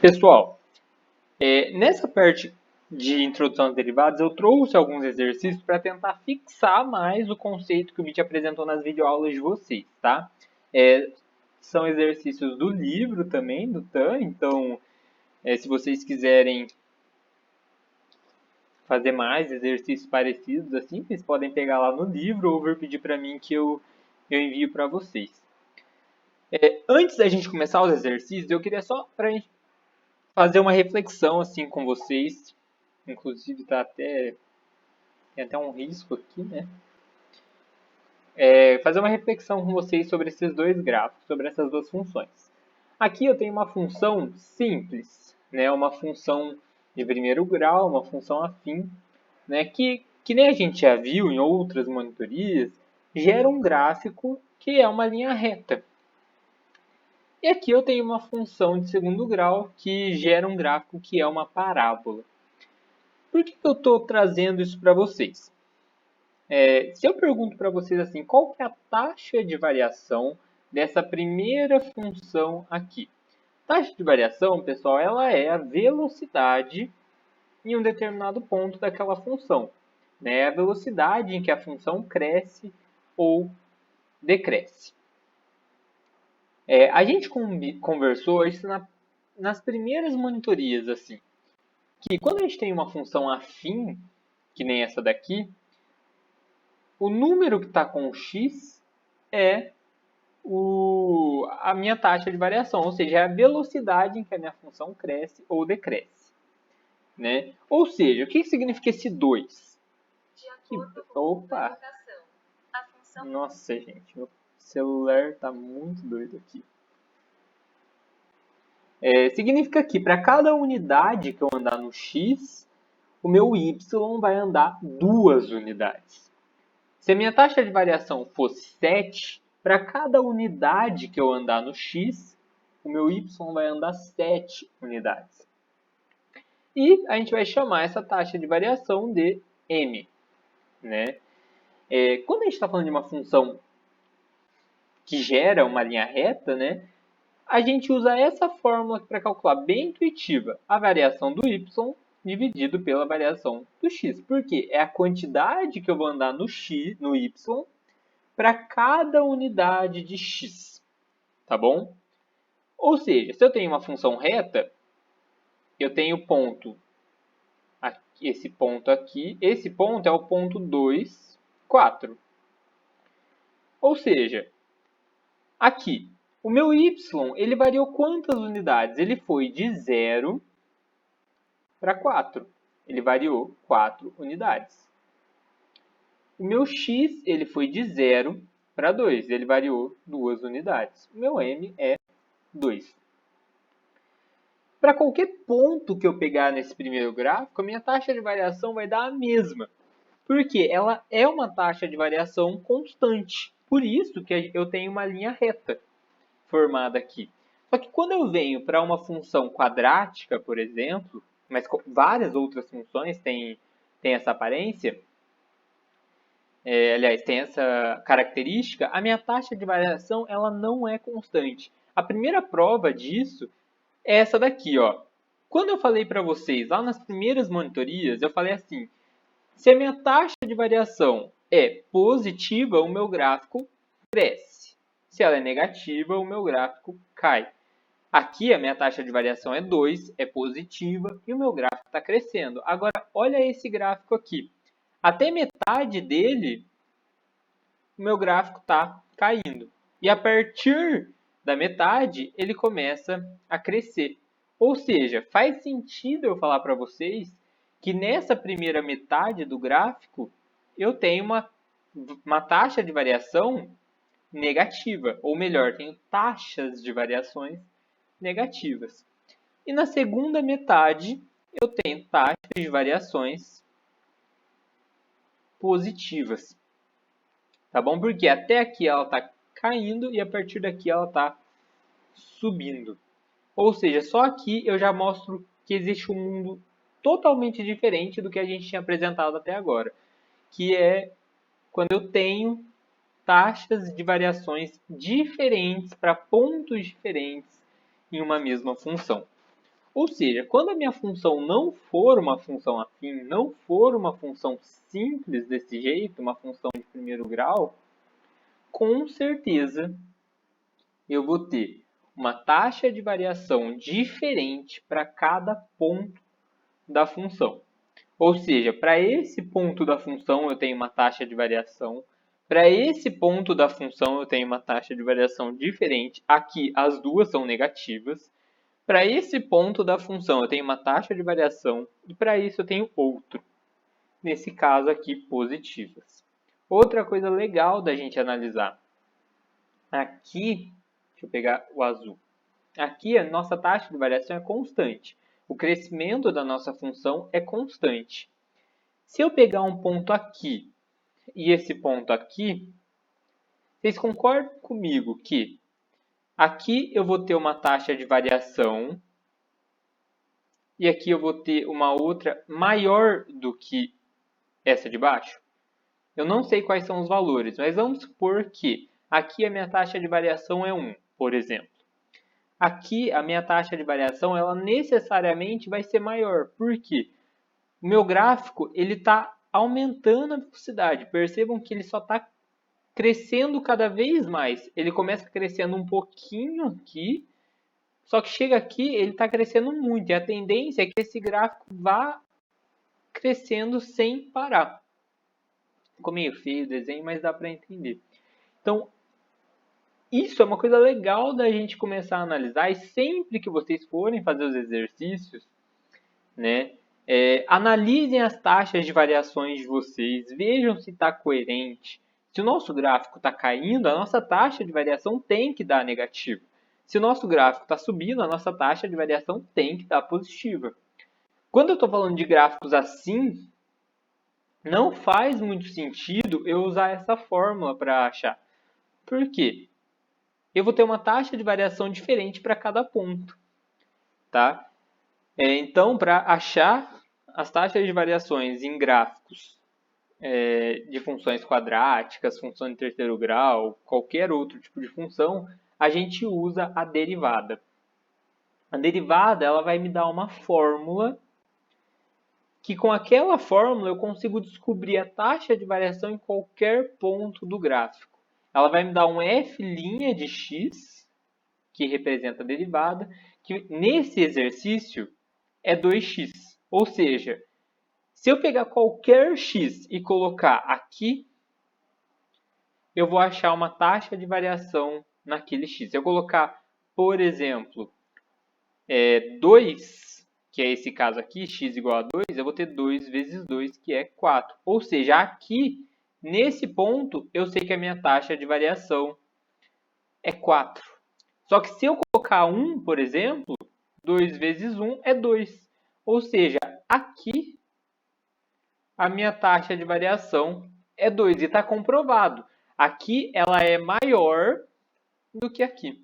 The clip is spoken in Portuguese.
Pessoal, nessa parte de introdução aos derivados, eu trouxe alguns exercícios para tentar fixar mais o conceito que o Mitch apresentou nas videoaulas de vocês, tá? São exercícios do livro também, do TAN, então se vocês quiserem fazer mais exercícios parecidos assim, vocês podem pegar lá no livro ou vir pedir para mim que eu envio para vocês. Antes da gente começar os exercícios, eu queria só para a gente fazer uma reflexão assim com vocês. Inclusive tem até um risco aqui, né? Fazer uma reflexão com vocês sobre esses dois gráficos, sobre essas duas funções. Aqui eu tenho uma função simples, né? Uma função de primeiro grau, uma função afim, né? Que nem a gente já viu em outras monitorias, gera um gráfico que é uma linha reta. E aqui eu tenho uma função de segundo grau que gera um gráfico que é uma parábola. Por que eu estou trazendo isso para vocês? Se eu pergunto para vocês assim, qual que é a taxa de variação dessa primeira função aqui? Taxa de variação, pessoal, ela é a velocidade em um determinado ponto daquela função. É a velocidade em que a função cresce ou decresce. A gente conversou isso nas primeiras monitorias, assim, que quando a gente tem uma função afim, que nem essa daqui, o número que está com x é a minha taxa de variação, ou seja, é a velocidade em que a minha função cresce ou decresce. Né? Ou seja, o que significa esse 2? Opa! Nossa, gente, meu celular está muito doido aqui. Significa que para cada unidade que eu andar no x, o meu y vai andar 2 unidades. Se a minha taxa de variação fosse 7, para cada unidade que eu andar no x, o meu y vai andar 7 unidades. E a gente vai chamar essa taxa de variação de m. Né? Quando a gente está falando de uma função que gera uma linha reta, né, a gente usa essa fórmula para calcular, bem intuitiva, a variação do y dividido pela variação do x. Por quê? É a quantidade que eu vou andar no y para cada unidade de x. Tá bom? Ou seja, se eu tenho uma função reta, eu tenho ponto, esse ponto aqui, esse ponto é o ponto 2, 4. Ou seja, aqui, o meu y, ele variou quantas unidades? Ele foi de 0 para 4. Ele variou 4 unidades. O meu x, ele foi de 0 para 2. Ele variou 2 unidades. O meu m é 2. Para qualquer ponto que eu pegar nesse primeiro gráfico, a minha taxa de variação vai dar a mesma. Porque ela é uma taxa de variação constante. Por isso que eu tenho uma linha reta formada aqui. Só que quando eu venho para uma função quadrática, por exemplo, mas várias outras funções têm essa aparência, aliás, tem essa característica, a minha taxa de variação ela não é constante. A primeira prova disso é essa daqui, ó. Quando eu falei para vocês, lá nas primeiras monitorias, eu falei assim, se a minha taxa de variação é positiva, o meu gráfico cresce. Se ela é negativa, o meu gráfico cai. Aqui a minha taxa de variação é 2, é positiva, e o meu gráfico está crescendo. Agora, olha esse gráfico aqui. Até metade dele, o meu gráfico está caindo. E a partir da metade, ele começa a crescer. Ou seja, faz sentido eu falar para vocês que nessa primeira metade do gráfico, eu tenho uma taxa de variação negativa. Ou melhor, tenho taxas de variações negativas. E na segunda metade, eu tenho taxas de variações positivas. Tá bom? Porque até aqui ela está caindo e a partir daqui ela está subindo. Ou seja, só aqui eu já mostro que existe um mundo totalmente diferente do que a gente tinha apresentado até agora. Que é quando eu tenho taxas de variações diferentes para pontos diferentes em uma mesma função. Ou seja, quando a minha função não for uma função afim, não for uma função simples desse jeito, uma função de primeiro grau, com certeza eu vou ter uma taxa de variação diferente para cada ponto da função. Ou seja, para esse ponto da função eu tenho uma taxa de variação, para esse ponto da função eu tenho uma taxa de variação diferente. Aqui as duas são negativas. Para esse ponto da função eu tenho uma taxa de variação e para isso eu tenho outro. Nesse caso aqui, positivas. Outra coisa legal da gente analisar. Aqui, deixa eu pegar o azul. Aqui a nossa taxa de variação é constante. O crescimento da nossa função é constante. Se eu pegar um ponto aqui e esse ponto aqui, vocês concordam comigo que aqui eu vou ter uma taxa de variação e aqui eu vou ter uma outra maior do que essa de baixo? Eu não sei quais são os valores, mas vamos supor que aqui a minha taxa de variação é 1, por exemplo. Aqui a minha taxa de variação ela necessariamente vai ser maior. Por quê? O meu gráfico ele está aumentando a velocidade. Percebam que ele só está crescendo cada vez mais. Ele começa crescendo um pouquinho aqui, só que chega aqui ele está crescendo muito. E a tendência é que esse gráfico vá crescendo sem parar. Ficou meio feio o desenho, mas dá para entender. Então, isso é uma coisa legal da gente começar a analisar. E sempre que vocês forem fazer os exercícios, né, analisem as taxas de variações de vocês, vejam se está coerente. Se o nosso gráfico está caindo, a nossa taxa de variação tem que dar negativa. Se o nosso gráfico está subindo, a nossa taxa de variação tem que dar positiva. Quando eu estou falando de gráficos assim, não faz muito sentido eu usar essa fórmula para achar. Por quê? Eu vou ter uma taxa de variação diferente para cada ponto. Tá? Então, para achar as taxas de variações em gráficos de funções quadráticas, função de terceiro grau, qualquer outro tipo de função, a gente usa a derivada. A derivada ela vai me dar uma fórmula que com aquela fórmula eu consigo descobrir a taxa de variação em qualquer ponto do gráfico. Ela vai me dar um f' de x, que representa a derivada, que nesse exercício é 2x. Ou seja, se eu pegar qualquer x e colocar aqui, eu vou achar uma taxa de variação naquele x. Se eu colocar, por exemplo, 2, que é esse caso aqui, x igual a 2, eu vou ter 2 vezes 2, que é 4. Ou seja, aqui, nesse ponto, eu sei que a minha taxa de variação é 4. Só que se eu colocar 1, por exemplo, 2 vezes 1 é 2. Ou seja, aqui, a minha taxa de variação é 2. E está comprovado. Aqui, ela é maior do que aqui.